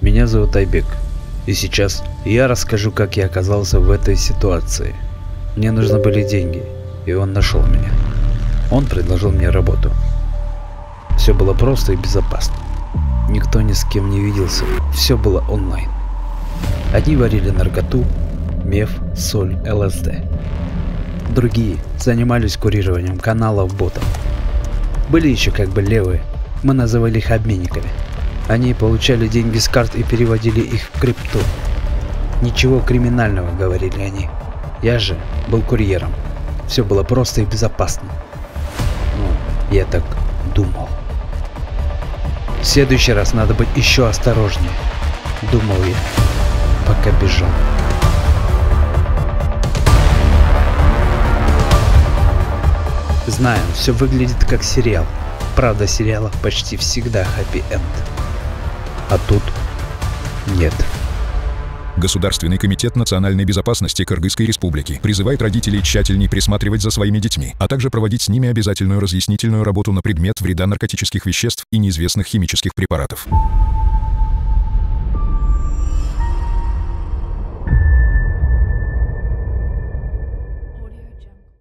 Меня зовут Айбек, и сейчас я расскажу, как я оказался в этой ситуации. Мне нужны были деньги, и он нашел меня. Он предложил мне работу. Все было просто и безопасно. Никто ни с кем не виделся, все было онлайн. Одни варили наркоту, меф, соль, ЛСД. Другие занимались курированием каналов ботов. Были еще как бы левые, мы называли их обменниками. Они получали деньги с карт и переводили их в крипту. Ничего криминального, говорили они. Я же был курьером. Все было просто и безопасно. Ну, я так думал. В следующий раз надо быть еще осторожнее, думал я, пока бежал. Знаю, все выглядит как сериал. Правда, в сериалах почти всегда хэппи-энд. А тут нет. Государственный комитет национальной безопасности Кыргызской республики призывает родителей тщательней присматривать за своими детьми, а также проводить с ними обязательную разъяснительную работу на предмет вреда наркотических веществ и неизвестных химических препаратов.